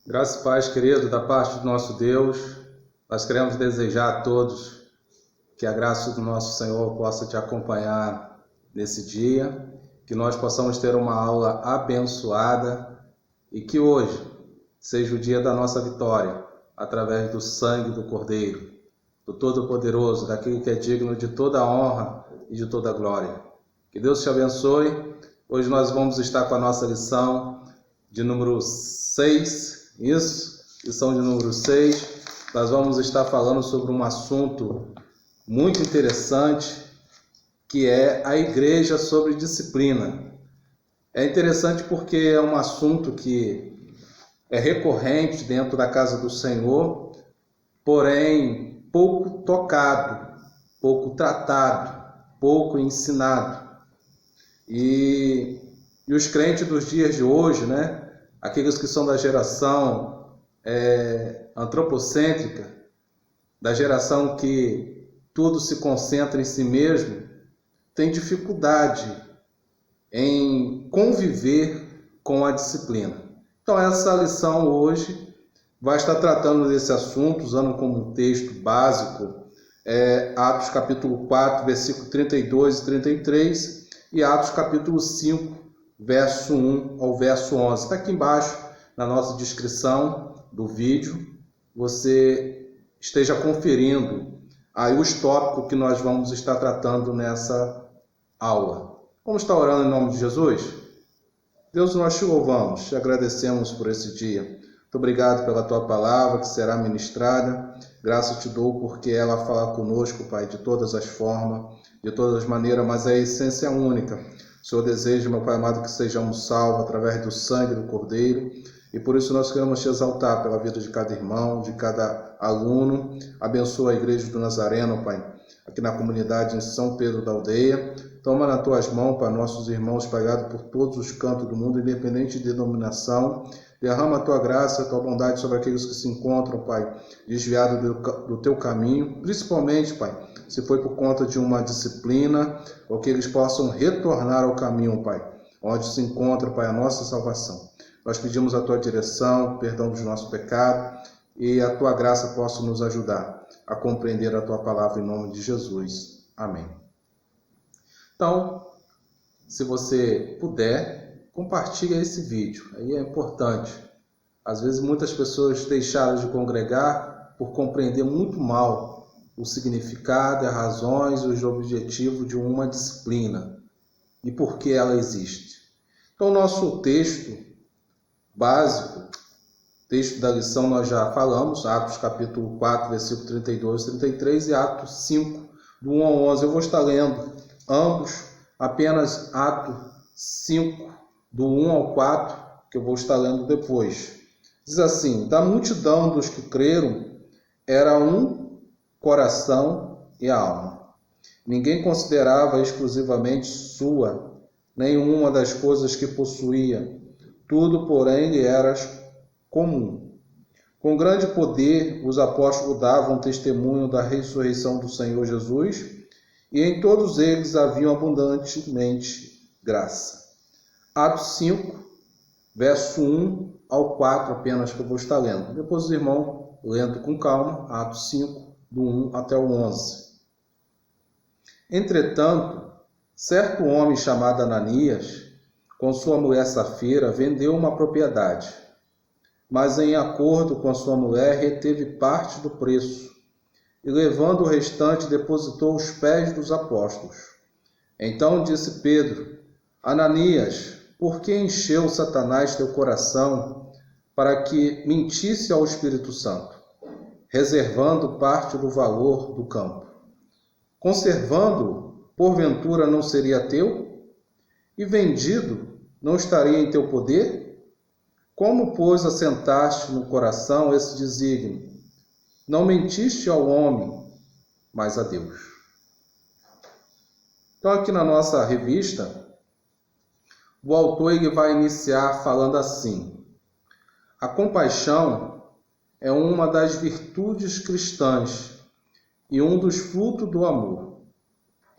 Graça e paz, querido, da parte do nosso Deus. Nós queremos desejar a todos que a graça do nosso Senhor possa te acompanhar nesse dia, que nós possamos ter uma aula abençoada e que hoje seja o dia da nossa vitória, através do sangue do Cordeiro, do Todo-Poderoso, daquele que é digno de toda a honra e de toda a glória. Que Deus te abençoe. Hoje nós vamos estar com a nossa lição de número 6. Lição de número 6, nós vamos estar falando sobre um assunto muito interessante, que é a igreja sobre disciplina. É interessante porque é um assunto que é recorrente dentro da casa do Senhor, porém pouco tocado, pouco tratado, pouco ensinado. E os crentes dos dias de hoje, aqueles que são da geração antropocêntrica, da geração que tudo se concentra em si mesmo, tem dificuldade em conviver com a disciplina. Então essa lição hoje vai estar tratando desse assunto, usando como texto básico Atos capítulo 4, versículo 32 e 33 e Atos capítulo 5, verso 1 ao verso 11. Está aqui embaixo na nossa descrição do vídeo, você esteja conferindo aí os tópicos que nós vamos estar tratando nessa aula. Vamos estar orando em nome de Jesus? Deus, nós te louvamos, te agradecemos por esse dia. Muito obrigado pela tua palavra que será ministrada. Graças te dou porque ela fala conosco, Pai, de todas as formas, de todas as maneiras, mas a essência é única. O Senhor deseja, meu Pai amado, que sejamos salvos através do sangue do Cordeiro, e por isso nós queremos te exaltar pela vida de cada irmão, de cada aluno. Abençoa a igreja do Nazareno, Pai, aqui na comunidade em São Pedro da Aldeia. Toma nas tuas mãos, Pai, nossos irmãos espalhados por todos os cantos do mundo, independente de denominação. Derrama a tua graça, a tua bondade sobre aqueles que se encontram, Pai, desviados do teu caminho, principalmente, Pai, se foi por conta de uma disciplina, ou que eles possam retornar ao caminho, Pai, onde se encontra, Pai, a nossa salvação. Nós pedimos a tua direção, perdão dos nossos pecados, e a tua graça possa nos ajudar a compreender a tua palavra em nome de Jesus. Amém. Então, se você puder, compartilhe esse vídeo. Aí é importante. Às vezes muitas pessoas deixaram de congregar por compreender muito mal o significado, as razões e os objetivos de uma disciplina e por que ela existe. Então, o nosso texto básico, texto da lição nós já falamos, Atos capítulo 4, versículo 32 e 33 e Atos 5, do 1 ao 11. Eu vou estar lendo ambos, apenas Atos 5, do 1 ao 4, que eu vou estar lendo depois. Diz assim: da multidão dos que creram, era um coração e alma. Ninguém considerava exclusivamente sua nenhuma das coisas que possuía. Tudo, porém, lhe era comum. Com grande poder, os apóstolos davam testemunho da ressurreição do Senhor Jesus, e em todos eles havia abundantemente graça. Atos 5, verso 1 ao 4, apenas que eu vou estar lendo. Depois os irmãos, lendo com calma, Atos 5, do 1 até o 11. Entretanto, certo homem chamado Ananias, com sua mulher Safira, vendeu uma propriedade, mas em acordo com sua mulher reteve parte do preço, e levando o restante depositou aos pés dos apóstolos. Então disse Pedro: Ananias, por que encheu Satanás teu coração para que mentisse ao Espírito Santo, reservando parte do valor do campo? Conservando-o, porventura não seria teu? E vendido, não estaria em teu poder? Como, pois, assentaste no coração esse desígnio? Não mentiste ao homem, mas a Deus. Então, aqui na nossa revista, o autor ele vai iniciar falando assim: a compaixão é uma das virtudes cristãs e um dos frutos do amor.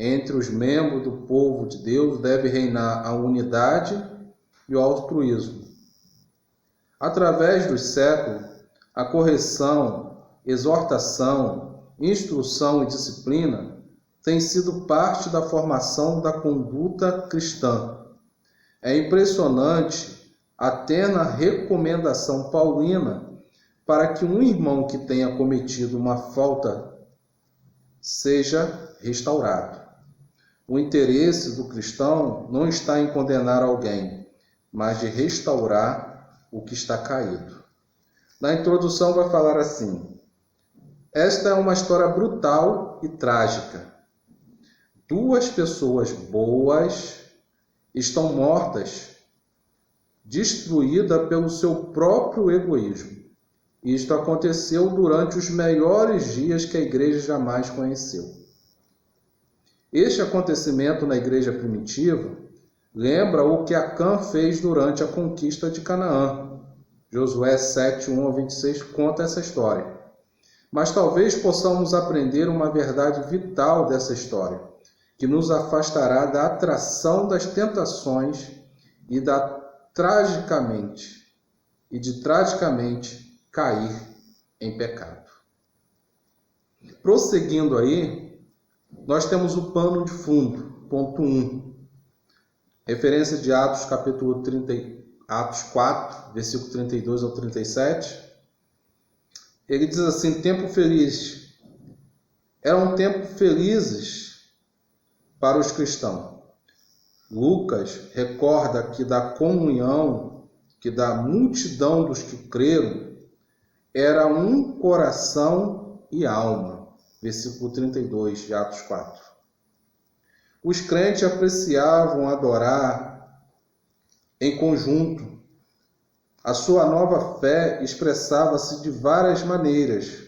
Entre os membros do povo de Deus deve reinar a unidade e o altruísmo. Através dos séculos, a correção, exortação, instrução e disciplina têm sido parte da formação da conduta cristã. É impressionante a terna recomendação paulina para que um irmão que tenha cometido uma falta seja restaurado. O interesse do cristão não está em condenar alguém, mas de restaurar o que está caído. Na introdução vai falar assim: esta é uma história brutal e trágica. Duas pessoas boas estão mortas, destruídas pelo seu próprio egoísmo. Isto aconteceu durante os melhores dias que a igreja jamais conheceu. Este acontecimento na igreja primitiva lembra o que Acã fez durante a conquista de Canaã. Josué 7, 1-26 conta essa história. Mas talvez possamos aprender uma verdade vital dessa história, que nos afastará da atração das tentações e de tragicamente cair em pecado. Prosseguindo aí, nós temos o pano de fundo, ponto 1. Referência de Atos, capítulo 30, Atos 4, versículo 32 ao 37. Ele diz assim: tempo feliz. Eram tempos felizes para os cristãos. Lucas recorda que da comunhão, que da multidão dos que creram, era um coração e alma. Versículo 32 de Atos 4. Os crentes apreciavam adorar em conjunto. A sua nova fé expressava-se de várias maneiras,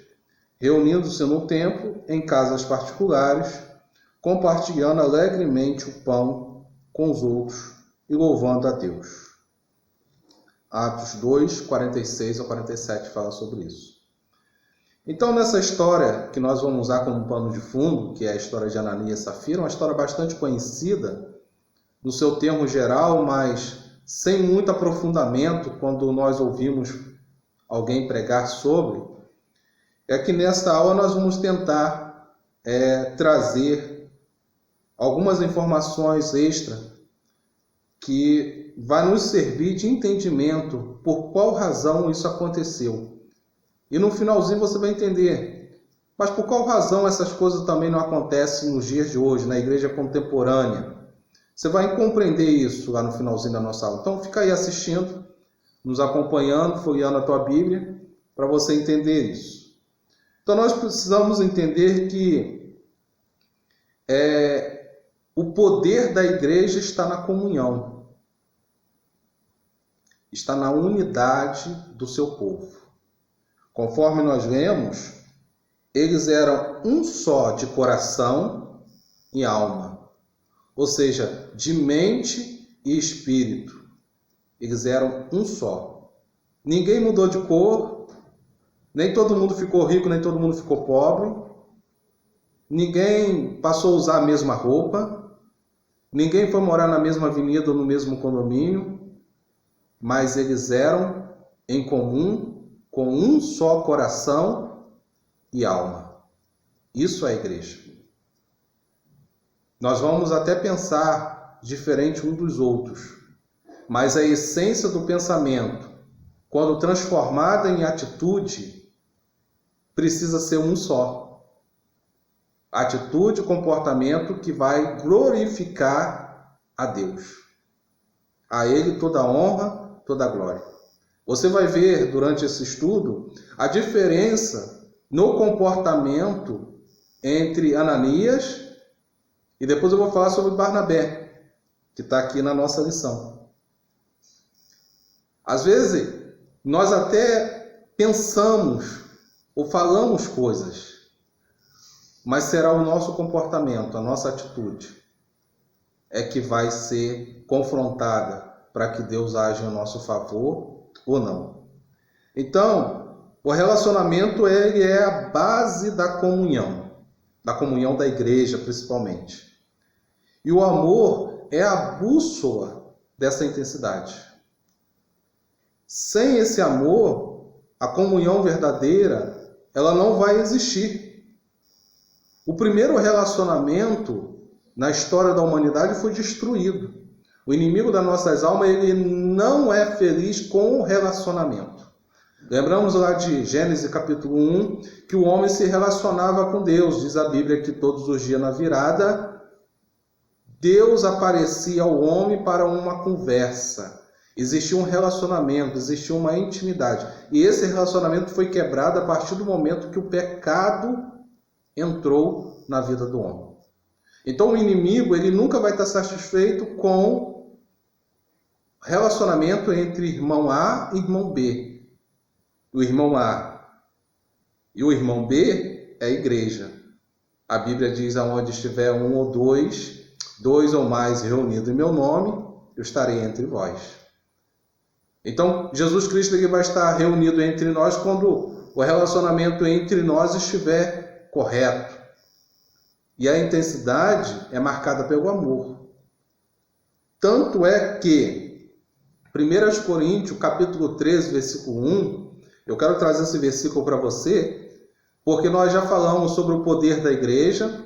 reunindo-se no templo, em casas particulares, compartilhando alegremente o pão com os outros e louvando a Deus. Atos 2, 46 a 47 fala sobre isso. Então, nessa história que nós vamos usar como pano de fundo, que é a história de Ananias e Safira, uma história bastante conhecida no seu termo geral, mas sem muito aprofundamento quando nós ouvimos alguém pregar sobre, é que nesta aula nós vamos tentar trazer algumas informações extra que vai nos servir de entendimento por qual razão isso aconteceu. E no finalzinho você vai entender, mas por qual razão essas coisas também não acontecem nos dias de hoje, na igreja contemporânea? Você vai compreender isso lá no finalzinho da nossa aula. Então fica aí assistindo, nos acompanhando, folheando a tua Bíblia, para você entender isso. Então nós precisamos entender que o poder da igreja está na comunhão, está na unidade do seu povo. Conforme nós vemos, eles eram um só de coração e alma, ou seja, de mente e espírito. Eles eram um só. Ninguém mudou de cor, nem todo mundo ficou rico, nem todo mundo ficou pobre. Ninguém passou a usar a mesma roupa, ninguém foi morar na mesma avenida ou no mesmo condomínio, mas eles eram em comum, com um só coração e alma. Isso é a igreja. Nós vamos até pensar diferente uns dos outros, mas a essência do pensamento, quando transformada em atitude, precisa ser um só. Atitude e comportamento que vai glorificar a Deus. A Ele toda a honra, toda a glória. Você vai ver durante esse estudo a diferença no comportamento entre Ananias e depois eu vou falar sobre Barnabé, que está aqui na nossa lição. Às vezes, nós até pensamos ou falamos coisas, mas será o nosso comportamento, a nossa atitude, é que vai ser confrontada para que Deus age em nosso favor ou não. Então, o relacionamento ele é a base da comunhão da igreja principalmente. E o amor é a bússola dessa intensidade. Sem esse amor, a comunhão verdadeira, ela não vai existir. O primeiro relacionamento na história da humanidade foi destruído. O inimigo das nossas almas, ele não é feliz com o relacionamento. Lembramos lá de Gênesis capítulo 1, que o homem se relacionava com Deus. Diz a Bíblia que todos os dias na virada, Deus aparecia ao homem para uma conversa. Existia um relacionamento, existia uma intimidade. E esse relacionamento foi quebrado a partir do momento que o pecado entrou na vida do homem. Então o inimigo, ele nunca vai estar satisfeito com relacionamento entre irmão A e irmão B. O irmão A e o irmão B é a igreja. A Bíblia diz: aonde estiver um ou dois ou mais reunidos em meu nome, eu estarei entre vós. Então, Jesus Cristo, ele vai estar reunido entre nós quando o relacionamento entre nós estiver correto. E a intensidade é marcada pelo amor. Tanto é que 1 Coríntios, capítulo 13, versículo 1, eu quero trazer esse versículo para você, porque nós já falamos sobre o poder da igreja,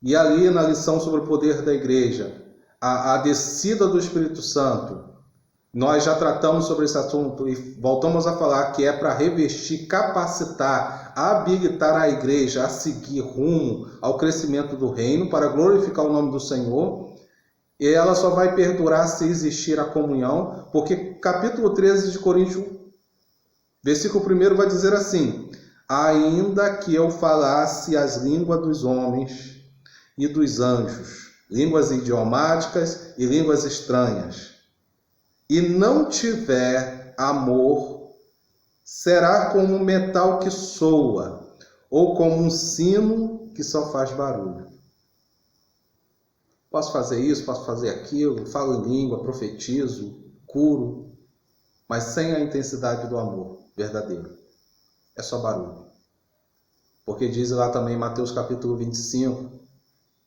e ali na lição sobre o poder da igreja, a descida do Espírito Santo, nós já tratamos sobre esse assunto e voltamos a falar que é para revestir, capacitar, habilitar a igreja a seguir rumo ao crescimento do reino, para glorificar o nome do Senhor. E ela só vai perdurar se existir a comunhão, porque capítulo 13 de Coríntios, versículo 1 vai dizer assim: ainda que eu falasse as línguas dos homens e dos anjos, línguas idiomáticas e línguas estranhas, e não tiver amor, será como um metal que soa, ou como um sino que só faz barulho. Posso fazer isso, posso fazer aquilo, falo em língua, profetizo, curo, mas sem a intensidade do amor verdadeiro. É só barulho. Porque diz lá também em Mateus capítulo 25,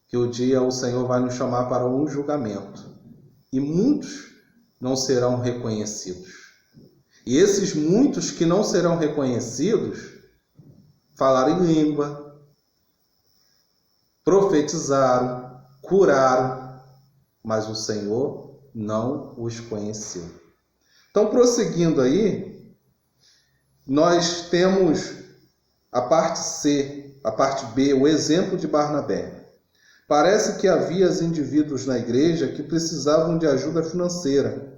que o dia o Senhor vai nos chamar para um julgamento. E muitos não serão reconhecidos. E esses muitos que não serão reconhecidos, falaram em língua, profetizaram, curaram, mas o Senhor não os conheceu. Então, prosseguindo aí, nós temos a parte C, a parte B, o exemplo de Barnabé. Parece que havia indivíduos na igreja que precisavam de ajuda financeira.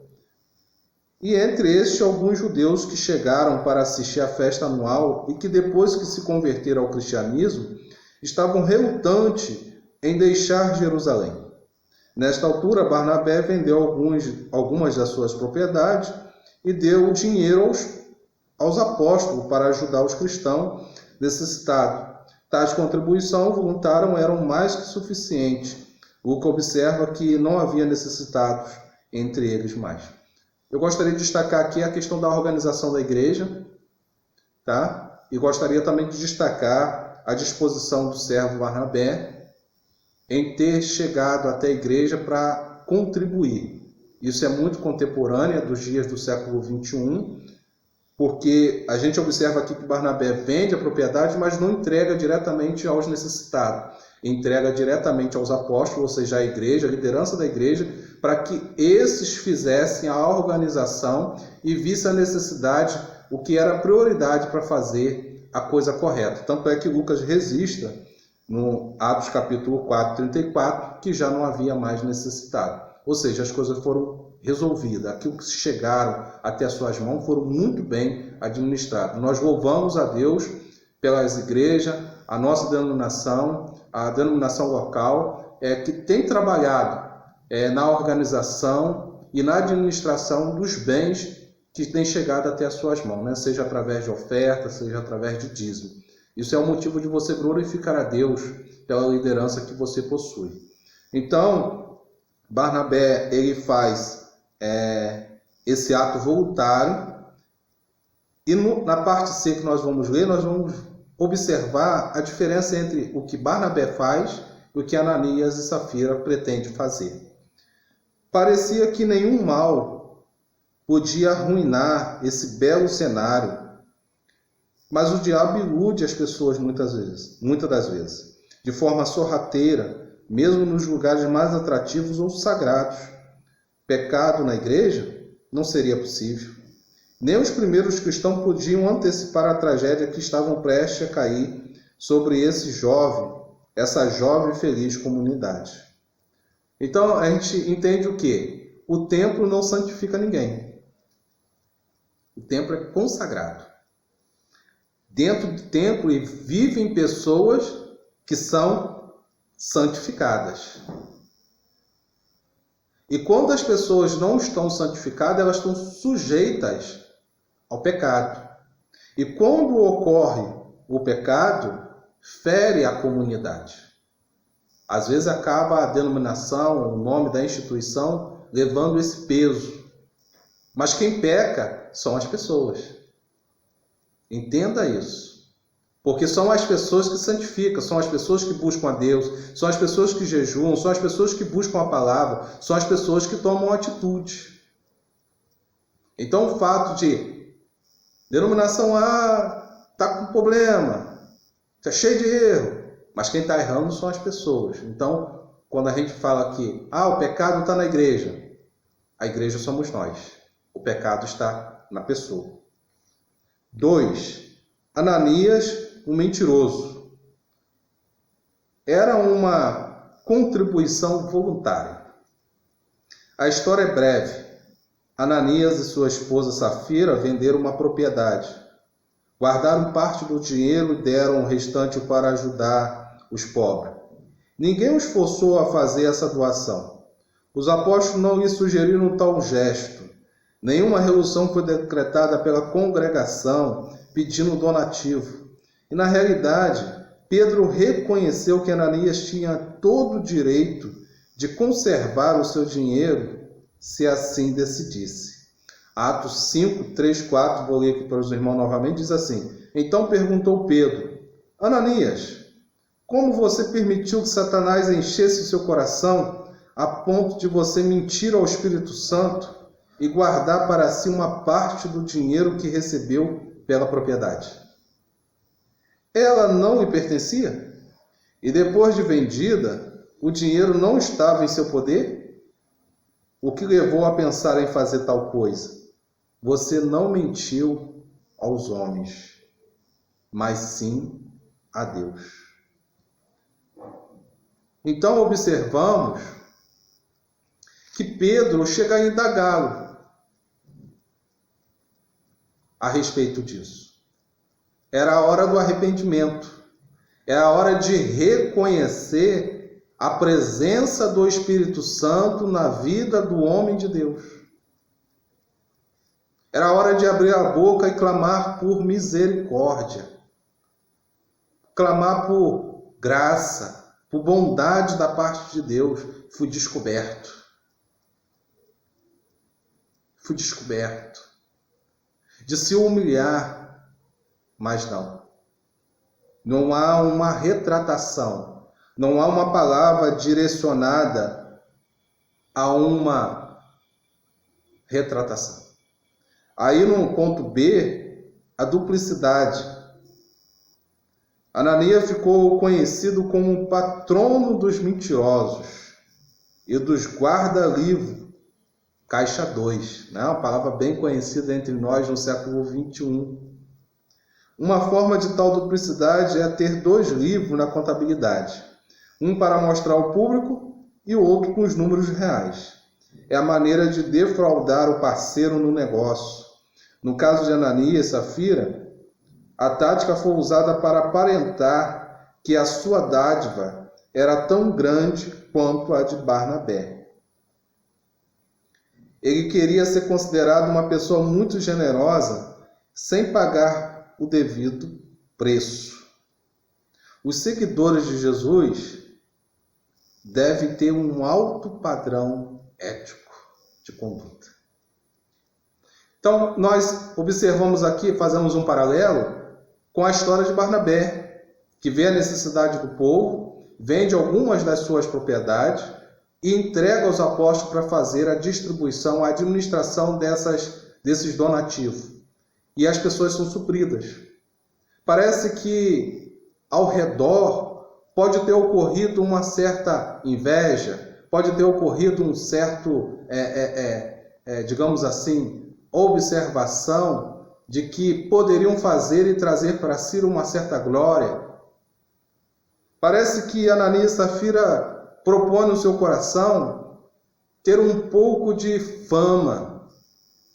E entre estes, alguns judeus que chegaram para assistir à festa anual e que depois que se converteram ao cristianismo, estavam relutantes em deixar Jerusalém. Nesta altura, Barnabé vendeu algumas das suas propriedades e deu o dinheiro aos apóstolos para ajudar os cristãos necessitados. Tais contribuições voluntárias eram mais que suficientes. Lucas observa que não havia necessitados entre eles mais. Eu gostaria de destacar aqui a questão da organização da igreja, tá? E gostaria também de destacar a disposição do servo Barnabé em ter chegado até a igreja para contribuir. Isso é muito contemporâneo dos dias do século 21, porque a gente observa aqui que Barnabé vende a propriedade, mas não entrega diretamente aos necessitados. Entrega diretamente aos apóstolos, ou seja, à igreja, a liderança da igreja, para que esses fizessem a organização e vissem a necessidade, o que era prioridade para fazer a coisa correta. Tanto é que Lucas registra no Atos capítulo 4, 34, que já não havia mais necessitado. Ou seja, as coisas foram resolvidas. Aquilo que chegaram até as suas mãos foram muito bem administrados. Nós louvamos a Deus pelas igrejas, a nossa denominação, a denominação local, que tem trabalhado na organização e na administração dos bens que têm chegado até as suas mãos, né? Seja através de oferta, seja através de dízimo. Isso é um motivo de você glorificar a Deus pela liderança que você possui. Então, Barnabé, ele faz esse ato voluntário, e na parte C que nós vamos ler, nós vamos observar a diferença entre o que Barnabé faz e o que Ananias e Safira pretendem fazer. Parecia que nenhum mal podia arruinar esse belo cenário. Mas o diabo ilude as pessoas muitas das vezes, de forma sorrateira, mesmo nos lugares mais atrativos ou sagrados. Pecado na igreja não seria possível. Nem os primeiros cristãos podiam antecipar a tragédia que estavam prestes a cair sobre esse jovem, essa jovem e feliz comunidade. Então a gente entende o quê? O templo não santifica ninguém. O templo é consagrado. Dentro do templo vivem pessoas que são santificadas. E quando as pessoas não estão santificadas, elas estão sujeitas ao pecado. E quando ocorre o pecado, fere a comunidade. Às vezes acaba a denominação, o nome da instituição, levando esse peso. Mas quem peca são as pessoas. Entenda isso. Porque são as pessoas que santificam, são as pessoas que buscam a Deus, são as pessoas que jejuam, são as pessoas que buscam a palavra, são as pessoas que tomam atitude. Então o fato de denominação A está com problema, está cheio de erro, mas quem está errando são as pessoas. Então, quando a gente fala que o pecado está na igreja, a igreja somos nós. O pecado está na pessoa. 2. Ananias, um mentiroso. Era uma contribuição voluntária. A história é breve. Ananias e sua esposa Safira venderam uma propriedade. Guardaram parte do dinheiro e deram o restante para ajudar os pobres. Ninguém os forçou a fazer essa doação. Os apóstolos não lhe sugeriram tal gesto. Nenhuma resolução foi decretada pela congregação pedindo donativo. E na realidade, Pedro reconheceu que Ananias tinha todo o direito de conservar o seu dinheiro se assim decidisse. Atos 5, 3, 4, vou ler aqui para os irmãos novamente, diz assim: Então perguntou Pedro: Ananias, como você permitiu que Satanás enchesse o seu coração a ponto de você mentir ao Espírito Santo e guardar para si uma parte do dinheiro que recebeu pela propriedade? Ela não lhe pertencia? E depois de vendida, o dinheiro não estava em seu poder? O que levou a pensar em fazer tal coisa? Você não mentiu aos homens, mas sim a Deus. Então observamos que Pedro chega a indagá-lo a respeito disso. Era a hora do arrependimento. Era a hora de reconhecer a presença do Espírito Santo na vida do homem de Deus. Era a hora de abrir a boca e clamar por misericórdia. Clamar por graça, por bondade da parte de Deus. Fui descoberto. Fui descoberto. De se humilhar, mas não. Não há uma retratação, não há uma palavra direcionada a uma retratação. Aí no ponto B, a duplicidade. Ananias ficou conhecido como o patrono dos mentirosos e dos guarda-livro. Caixa 2, né? Uma palavra bem conhecida entre nós no século 21. Uma forma de tal duplicidade é ter 2 livros na contabilidade. Um para mostrar ao público e o outro com os números reais. É a maneira de defraudar o parceiro no negócio. No caso de Ananias e Safira, a tática foi usada para aparentar que a sua dádiva era tão grande quanto a de Barnabé. Ele queria ser considerado uma pessoa muito generosa, sem pagar o devido preço. Os seguidores de Jesus devem ter um alto padrão ético de conduta. Então, nós observamos aqui, fazemos um paralelo com a história de Barnabé, que vê a necessidade do povo, vende algumas das suas propriedades e entrega aos apóstolos para fazer a distribuição, a administração desses donativos. E as pessoas são supridas. Parece que ao redor pode ter ocorrido uma certa inveja, pode ter ocorrido um certo, digamos assim, observação de que poderiam fazer e trazer para si uma certa glória. Parece que Ananias e Safira propõe no seu coração ter um pouco de fama,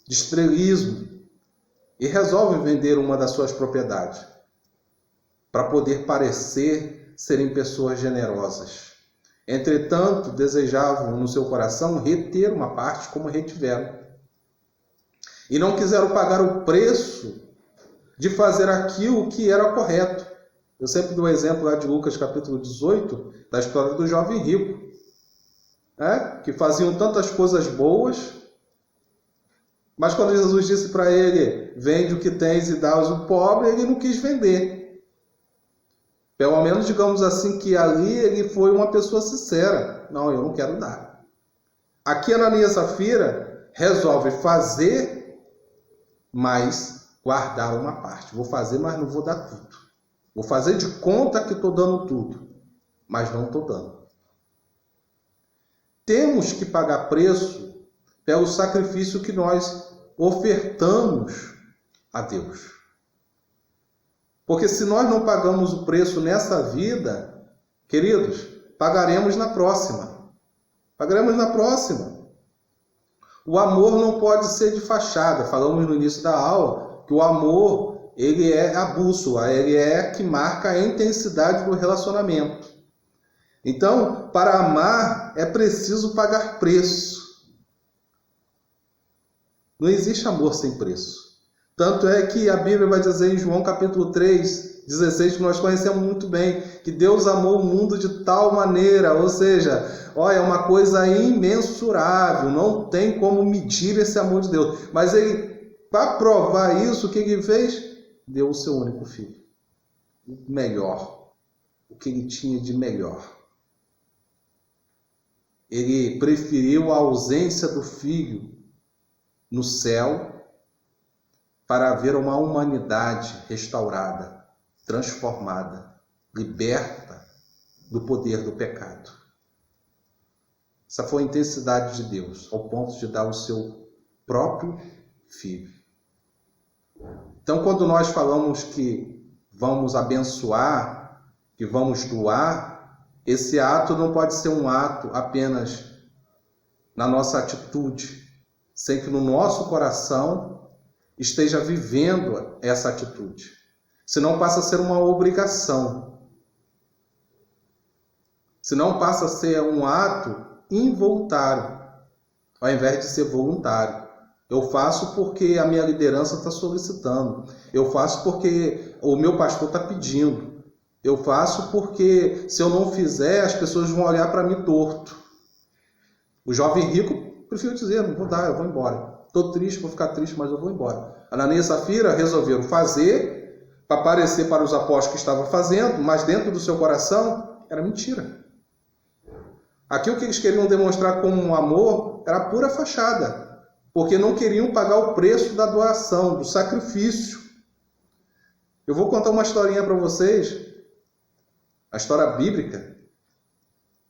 de estrelismo, e resolve vender uma das suas propriedades para poder parecer serem pessoas generosas. Entretanto, desejavam no seu coração reter uma parte, como retiveram. E não quiseram pagar o preço de fazer aquilo que era correto. Eu sempre dou o exemplo lá de Lucas capítulo 18, da história do jovem rico, que faziam tantas coisas boas, mas quando Jesus disse para ele, vende o que tens e dá aos pobres, ele não quis vender. Pelo menos, digamos assim, que ali ele foi uma pessoa sincera. Não, eu não quero dar. Aqui Ananias e Safira resolve fazer, mas guardar uma parte. Vou fazer, mas não vou dar tudo. Vou fazer de conta que estou dando tudo, mas não estou dando. Temos que pagar preço pelo sacrifício que nós ofertamos a Deus. Porque se nós não pagamos o preço nessa vida, queridos, pagaremos na próxima. Pagaremos na próxima. O amor não pode ser de fachada. Falamos no início da aula que o amor, ele é a bússola, ele é que marca a intensidade do relacionamento. Então, para amar é preciso pagar preço. Não existe amor sem preço. Tanto é que a Bíblia vai dizer em João capítulo 3, 16, que nós conhecemos muito bem, que Deus amou o mundo de tal maneira, ou seja, é uma coisa imensurável, não tem como medir esse amor de Deus. Mas ele, para provar isso, o que ele fez? Deu o seu único filho. O melhor, o que ele tinha de melhor. Ele preferiu a ausência do filho no céu para ver uma humanidade restaurada, transformada, liberta do poder do pecado. Essa foi a intensidade de Deus, ao ponto de dar o seu próprio filho. Então, quando nós falamos que vamos abençoar, que vamos doar, esse ato não pode ser um ato apenas na nossa atitude, sem que no nosso coração esteja vivendo essa atitude. Senão passa a ser uma obrigação. Senão passa a ser um ato involuntário, ao invés de ser voluntário. Eu faço porque a minha liderança está solicitando. Eu faço porque o meu pastor está pedindo. Eu faço porque se eu não fizer, as pessoas vão olhar para mim torto. O jovem rico prefiro dizer, não vou dar, eu vou embora. Estou triste, vou ficar triste, mas eu vou embora. Ananias e Safira resolveram fazer para parecer para os apóstolos que estavam fazendo, mas dentro do seu coração era mentira. Aqui o que eles queriam demonstrar como um amor era pura fachada, porque não queriam pagar o preço da doação, do sacrifício. Eu vou contar uma historinha para vocês, a história bíblica,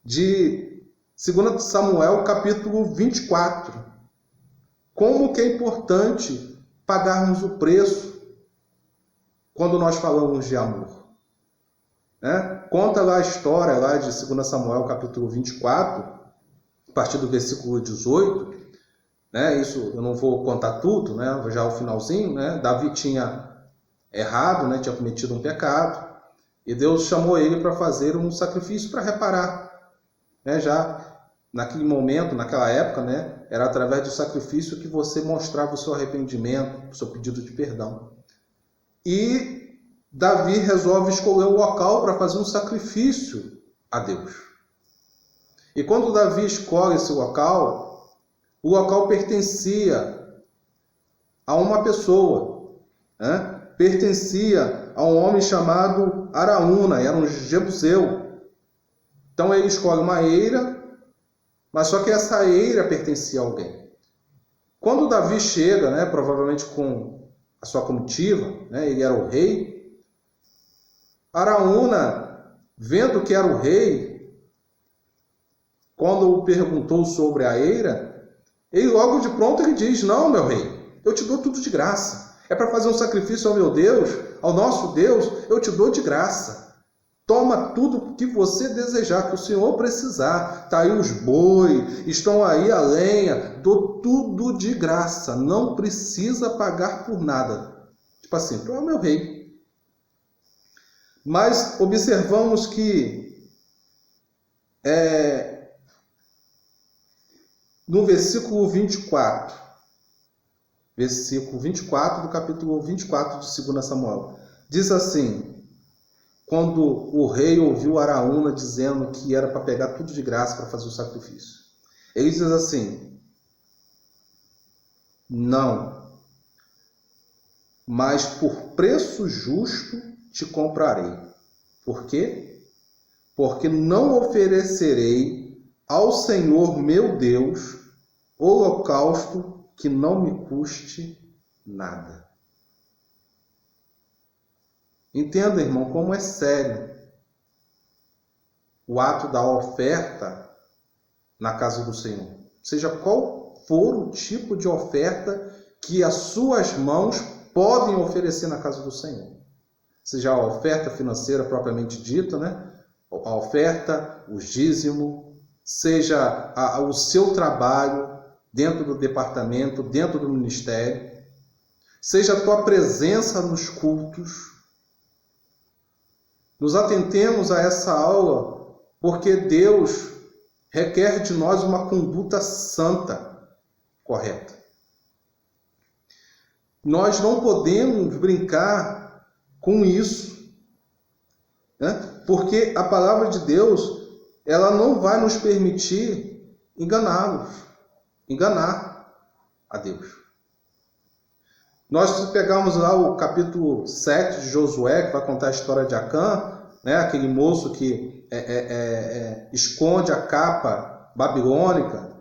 de 2 Samuel, capítulo 24. Como que é importante pagarmos o preço quando nós falamos de amor. Conta lá a história lá de 2 Samuel, capítulo 24, a partir do versículo 18. Isso eu não vou contar tudo, já o finalzinho. Davi tinha errado, tinha cometido um pecado, e Deus chamou ele para fazer um sacrifício para reparar. Já naquele momento, naquela época, era através do sacrifício que você mostrava o seu arrependimento, o seu pedido de perdão. E Davi resolve escolher um local para fazer um sacrifício a Deus. E quando Davi escolhe esse local, o local pertencia a uma pessoa, pertencia a um homem chamado Araúna, era um jebuseu. Então ele escolhe uma eira Mas só que essa eira pertencia a alguém. Quando Davi chega, né, provavelmente com a sua comitiva, né, ele era o rei, Araúna, vendo que era o rei, quando o perguntou sobre a eira, ele logo de pronto ele diz: não, meu rei, eu te dou tudo de graça. É para fazer um sacrifício ao meu Deus, ao nosso Deus, eu te dou de graça. Toma tudo que você desejar, que o Senhor precisar. Está aí os bois, estão aí a lenha, dou tudo de graça. Não precisa pagar por nada. Tipo assim, tu é o meu rei. Mas observamos que no versículo 24 do capítulo 24 de 2 Samuel, diz assim: quando o rei ouviu Araúna dizendo que era para pegar tudo de graça para fazer o sacrifício, ele diz assim: não, mas por preço justo te comprarei. Por quê? Porque não oferecerei ao Senhor meu Deus holocausto que não me custe nada. Entenda, irmão, como é sério o ato da oferta na casa do Senhor. Seja qual for o tipo de oferta que as suas mãos podem oferecer na casa do Senhor. Seja a oferta financeira propriamente dita, né? A oferta, o dízimo, seja o seu trabalho dentro do departamento, dentro do ministério, seja a tua presença nos cultos. Nos atentemos a essa aula, porque Deus requer de nós uma conduta santa, correta. Nós não podemos brincar com isso, né? Porque a palavra de Deus, ela não vai nos permitir enganar a Deus. Nós, se pegarmos lá o capítulo 7 de Josué, que vai contar a história de Acã, né? Aquele moço que esconde a capa babilônica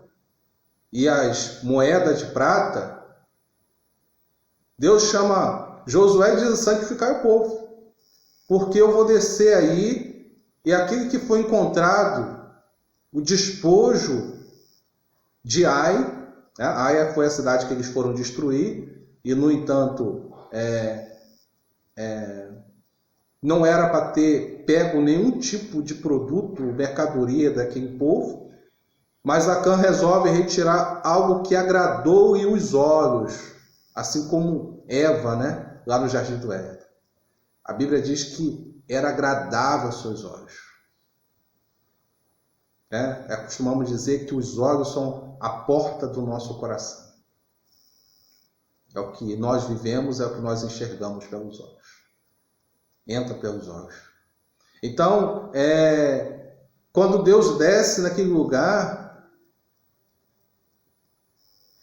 e as moedas de prata, Deus chama Josué e diz: santificar o povo, porque eu vou descer aí, e aquele que foi encontrado, o despojo de Ai, né? Ai foi a cidade que eles foram destruir, e no entanto não era para ter pego nenhum tipo de produto, mercadoria daquele povo, mas Acã resolve retirar algo que agradou os olhos, assim como Eva, né? Lá no Jardim do Éden. A Bíblia diz que era agradável aos seus olhos. Costumamos dizer que os olhos são a porta do nosso coração. É o que nós vivemos, é o que nós enxergamos pelos olhos. Entra pelos olhos. Então, quando Deus desce naquele lugar,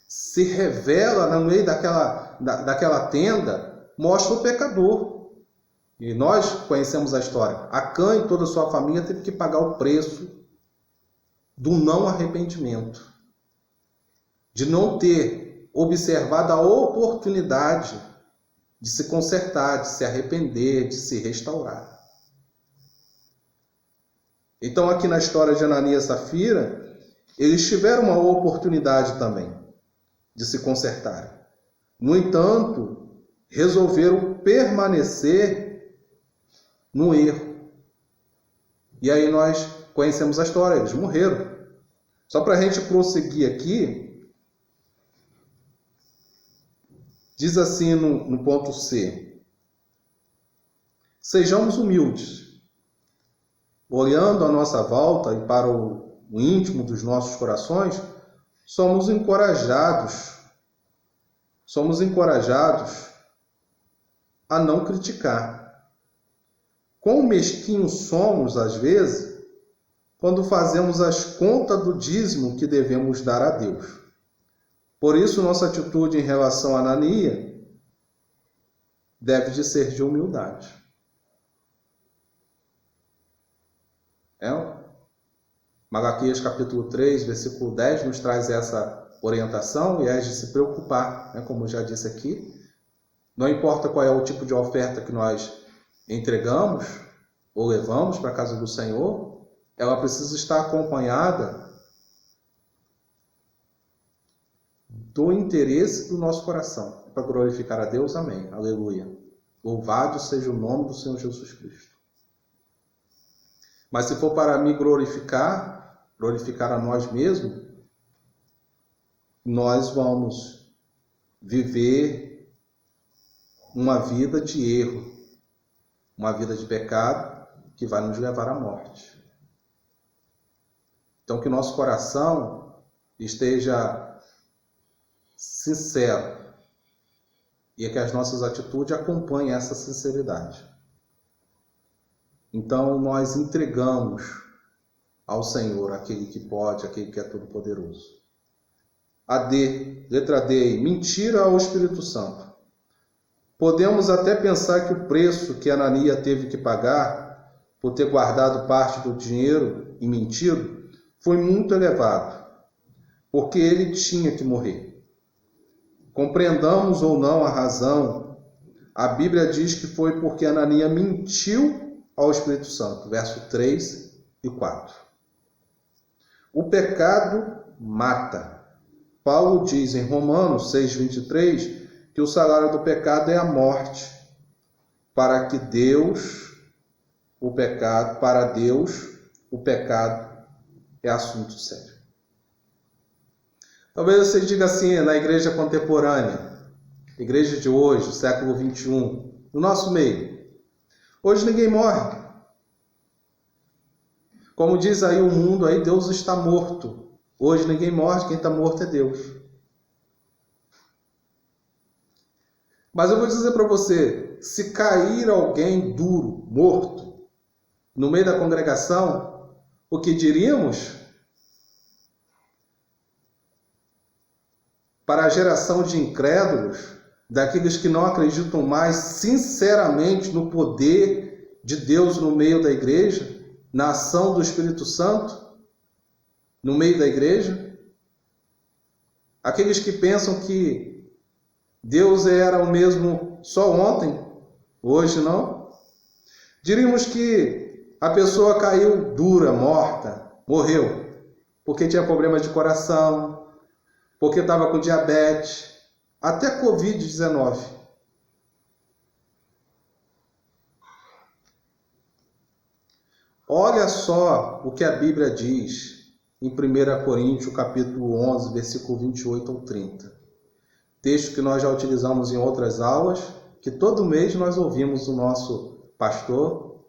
se revela no meio daquela tenda, mostra o pecador. E nós conhecemos a história. Acã e toda a sua família teve que pagar o preço do não arrependimento, de não ter observado a oportunidade de se consertar, de se arrepender, de se restaurar. Então, aqui na história de Ananias e Safira, eles tiveram uma oportunidade também de se consertarem. No entanto, resolveram permanecer no erro. E aí nós conhecemos a história, eles morreram. Só para a gente prosseguir aqui, diz assim no ponto C: sejamos humildes, olhando à nossa volta e para o íntimo dos nossos corações, somos encorajados a não criticar. Quão mesquinhos somos, às vezes, quando fazemos as contas do dízimo que devemos dar a Deus. Por isso, nossa atitude em relação a Ananias deve de ser de humildade. Malaquias capítulo 3, versículo 10, nos traz essa orientação e é de se preocupar, né? Como eu já disse aqui. Não importa qual é o tipo de oferta que nós entregamos ou levamos para a casa do Senhor, ela precisa estar acompanhada do interesse do nosso coração, para glorificar a Deus. Amém. Aleluia. Louvado seja o nome do Senhor Jesus Cristo. Mas se for para me glorificar a nós mesmos, nós vamos viver uma vida de erro, uma vida de pecado que vai nos levar à morte. Então, que nosso coração esteja sincero e que as nossas atitudes acompanhem essa sinceridade. Então, nós entregamos ao Senhor aquele que pode, aquele que é todo-poderoso. Letra D, mentira ao Espírito Santo. Podemos até pensar que o preço que Ananias teve que pagar por ter guardado parte do dinheiro e mentido foi muito elevado, porque ele tinha que morrer. Compreendamos ou não a razão, a Bíblia diz que foi porque Ananias mentiu ao Espírito Santo, verso 3 e 4. O pecado mata. Paulo diz em Romanos 6:23 que o salário do pecado é a morte, para Deus o pecado é assunto sério. Talvez você diga assim, na igreja contemporânea, igreja de hoje, século 21, no nosso meio, hoje ninguém morre. Como diz aí o mundo, aí Deus está morto. Hoje ninguém morre, quem está morto é Deus. Mas eu vou dizer para você, se cair alguém duro, morto, no meio da congregação, o que diríamos? Para a geração de incrédulos, daqueles que não acreditam mais sinceramente no poder de Deus no meio da igreja, na ação do Espírito Santo, no meio da igreja, aqueles que pensam que Deus era o mesmo só ontem, hoje não, diríamos que a pessoa caiu dura, morta, morreu, porque tinha problema de coração, porque estava com diabetes, até Covid-19. Olha só o que a Bíblia diz em 1 Coríntios, capítulo 11, versículo 28 ao 30. Texto que nós já utilizamos em outras aulas, que todo mês nós ouvimos o nosso pastor,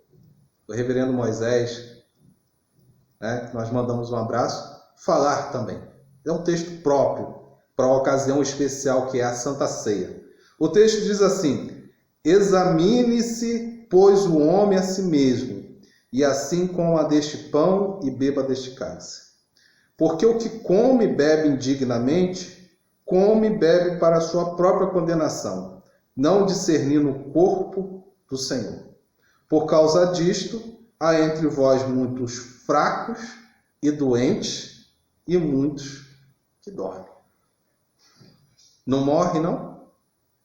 o reverendo Moisés, né, que nós mandamos um abraço, falar também. É um texto próprio para a ocasião especial que é a Santa Ceia. O texto diz assim: examine-se, pois, o homem a si mesmo, e assim coma deste pão e beba deste cálice. Porque o que come e bebe indignamente, come e bebe para a sua própria condenação, não discernindo o corpo do Senhor. Por causa disto, há entre vós muitos fracos e doentes, e muitos que dormem. Não morre, não?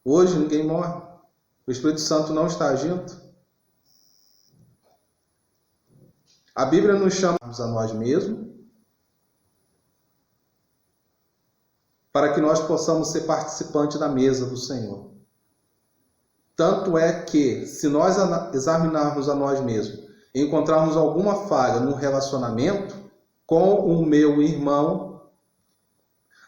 Hoje ninguém morre. O Espírito Santo não está agindo. A Bíblia nos chama a nós mesmos para que nós possamos ser participantes da mesa do Senhor. Tanto é que, se nós examinarmos a nós mesmos e encontrarmos alguma falha no relacionamento com o meu irmão,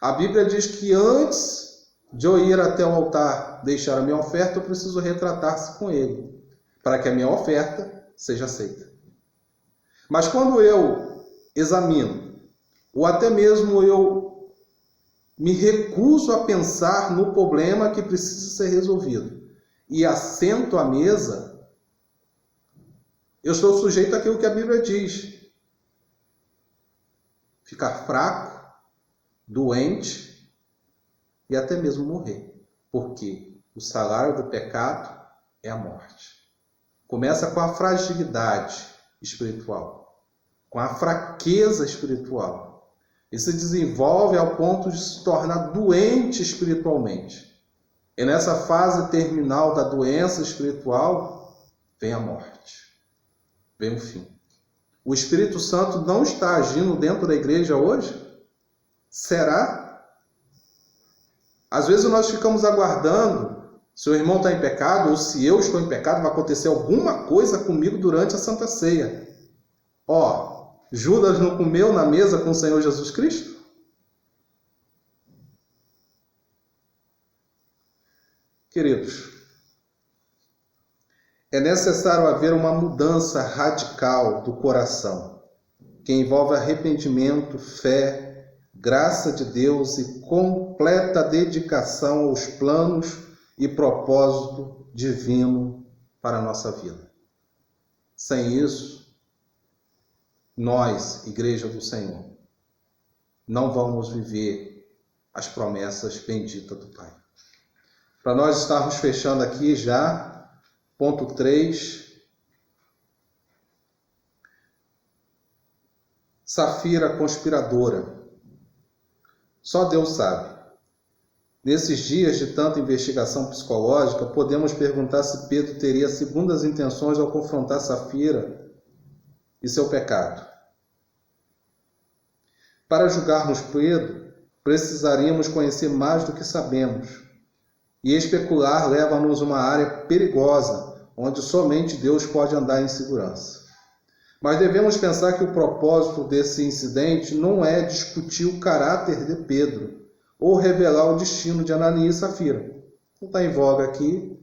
a Bíblia diz que antes de eu ir até o altar deixar a minha oferta, eu preciso retratar-se com ele, para que a minha oferta seja aceita. Mas quando eu examino, ou até mesmo eu me recuso a pensar no problema que precisa ser resolvido e assento à mesa, eu estou sujeito àquilo que a Bíblia diz. Ficar fraco, doente e até mesmo morrer. Porque o salário do pecado é a morte. Começa com a fragilidade espiritual, com a fraqueza espiritual. E se desenvolve ao ponto de se tornar doente espiritualmente. E nessa fase terminal da doença espiritual, vem a morte, vem o fim. O Espírito Santo não está agindo dentro da igreja hoje? Será? Às vezes nós ficamos aguardando se o irmão está em pecado ou se eu estou em pecado, vai acontecer alguma coisa comigo durante a Santa Ceia. Judas não comeu na mesa com o Senhor Jesus Cristo? Queridos, é necessário haver uma mudança radical do coração, que envolve arrependimento, fé, graça de Deus e completa dedicação aos planos e propósito divino para a nossa vida. Sem isso, nós, Igreja do Senhor, não vamos viver as promessas benditas do Pai. Para nós estarmos fechando aqui já, ponto 3, Safira conspiradora. Só Deus sabe. Nesses dias de tanta investigação psicológica, podemos perguntar se Pedro teria segundas intenções ao confrontar Safira e seu pecado. Para julgarmos Pedro, precisaríamos conhecer mais do que sabemos. E especular leva-nos a uma área perigosa, onde somente Deus pode andar em segurança. Mas devemos pensar que o propósito desse incidente não é discutir o caráter de Pedro, ou revelar o destino de Ananias e Safira. Não está em voga aqui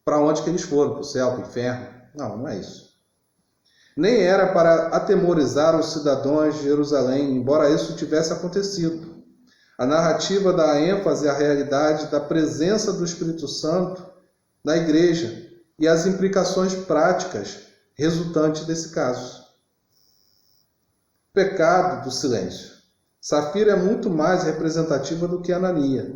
para onde que eles foram, para o céu, para o inferno. Não é isso. Nem era para atemorizar os cidadãos de Jerusalém, embora isso tivesse acontecido. A narrativa dá ênfase à realidade da presença do Espírito Santo na igreja e as implicações práticas resultantes desse caso. Pecado do silêncio. Safira é muito mais representativa do que Ananias.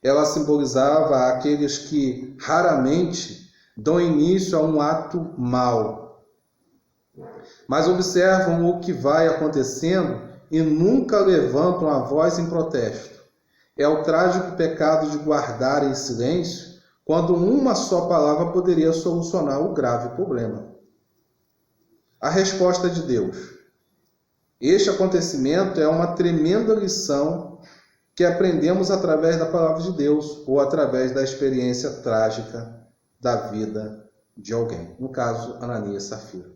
Ela simbolizava aqueles que raramente dão início a um ato mau, mas observam o que vai acontecendo e nunca levantam a voz em protesto. É o trágico pecado de guardar em silêncio, quando uma só palavra poderia solucionar o grave problema. A resposta de Deus. Este acontecimento é uma tremenda lição que aprendemos através da palavra de Deus ou através da experiência trágica da vida de alguém. No caso, Ananias e Safira.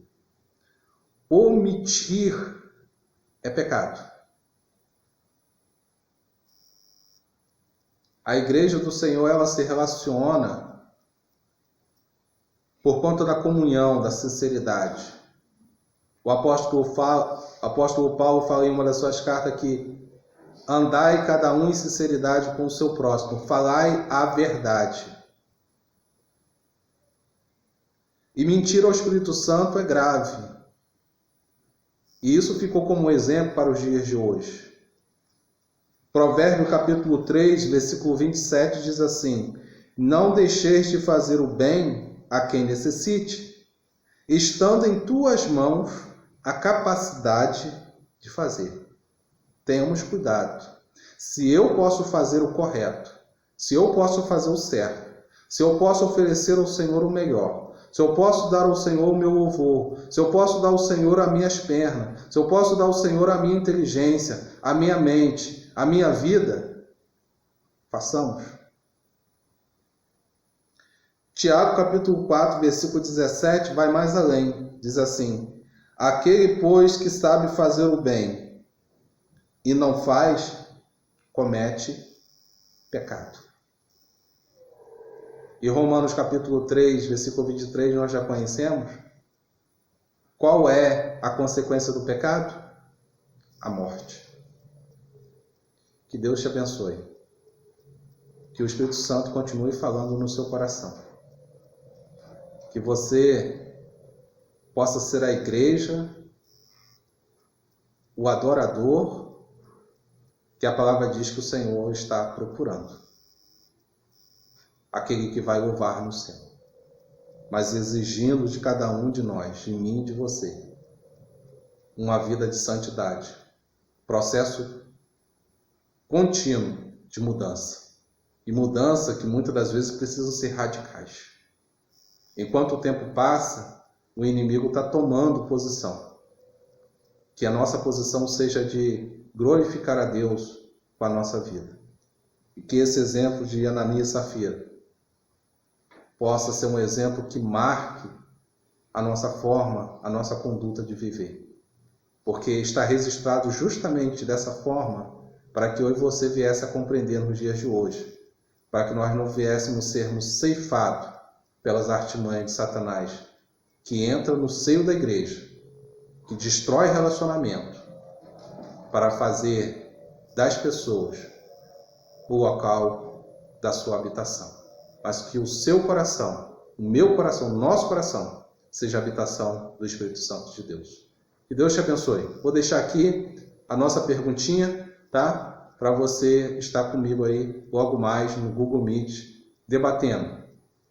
Omitir é pecado. A igreja do Senhor, ela se relaciona por conta da comunhão, da sinceridade. O apóstolo Paulo fala em uma das suas cartas que andai cada um em sinceridade com o seu próximo, falai a verdade. E mentir ao Espírito Santo é grave. E isso ficou como exemplo para os dias de hoje. Provérbio capítulo 3, versículo 27 diz assim: não deixeis de fazer o bem a quem necessite, estando em tuas mãos a capacidade de fazer. Tenhamos cuidado. Se eu posso fazer o correto, se eu posso fazer o certo, se eu posso oferecer ao Senhor o melhor, se eu posso dar ao Senhor o meu louvor, se eu posso dar ao Senhor as minhas pernas, se eu posso dar ao Senhor a minha inteligência, a minha mente, a minha vida, façamos. Tiago capítulo 4, versículo 17, vai mais além. Diz assim: aquele, pois, que sabe fazer o bem e não faz, comete pecado. E Romanos capítulo 3, versículo 23, nós já conhecemos. Qual é a consequência do pecado? A morte. Que Deus te abençoe. Que o Espírito Santo continue falando no seu coração. Que você possa ser a igreja, o adorador, que a palavra diz que o Senhor está procurando. Aquele que vai louvar no céu, mas exigindo de cada um de nós, de mim e de você, uma vida de santidade. Processo contínuo de mudança. E mudança que muitas das vezes precisam ser radicais. Enquanto o tempo passa, o inimigo está tomando posição. Que a nossa posição seja de glorificar a Deus com a nossa vida. E que esse exemplo de Ananias e Safira possa ser um exemplo que marque a nossa forma, a nossa conduta de viver. Porque está registrado justamente dessa forma para que eu e você viesse a compreender nos dias de hoje, para que nós não viéssemos sermos ceifados pelas artimanhas de Satanás, que entra no seio da igreja, que destrói relacionamento, para fazer das pessoas o local da sua habitação. Mas que o seu coração, o meu coração, o nosso coração, seja a habitação do Espírito Santo de Deus. Que Deus te abençoe. Vou deixar aqui a nossa perguntinha, tá? Para você estar comigo aí logo mais no Google Meet, debatendo.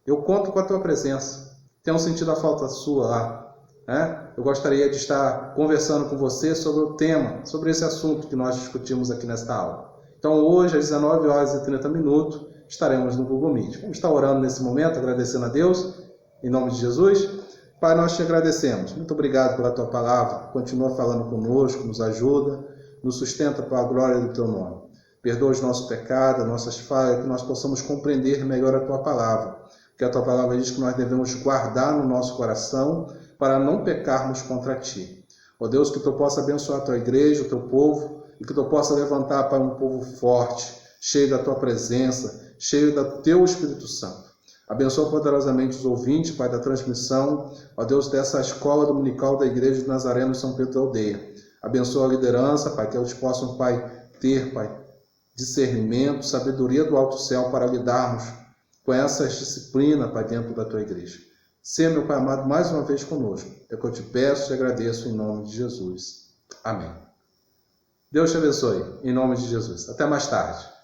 Eu conto com a tua presença. Tenho sentido a falta sua lá, né? Eu gostaria de estar conversando com você sobre o tema, sobre esse assunto que nós discutimos aqui nesta aula. Então hoje, às 19h30, estaremos no Google Meet. Vamos estar orando nesse momento, agradecendo a Deus, em nome de Jesus. Pai, nós te agradecemos. Muito obrigado pela tua palavra. Continua falando conosco, nos ajuda, nos sustenta para a glória do teu nome. Perdoa os nossos pecados, as nossas falhas, que nós possamos compreender melhor a tua palavra. Porque a tua palavra diz que nós devemos guardar no nosso coração para não pecarmos contra ti. Ó Deus, que tu possa abençoar a tua igreja, o teu povo, e que tu possa levantar, Pai, um povo forte, cheio da tua presença, cheio do teu Espírito Santo. Abençoa poderosamente os ouvintes, Pai, da transmissão, ó Deus, dessa escola dominical da Igreja de Nazaré no São Pedro da Aldeia. Abençoa a liderança, Pai, que eles possam, Pai, ter, Pai, discernimento, sabedoria do alto céu para lidarmos com essa disciplina, Pai, dentro da tua igreja. Seja, meu Pai amado, mais uma vez conosco. É o que eu te peço e te agradeço em nome de Jesus. Amém. Deus te abençoe, em nome de Jesus. Até mais tarde.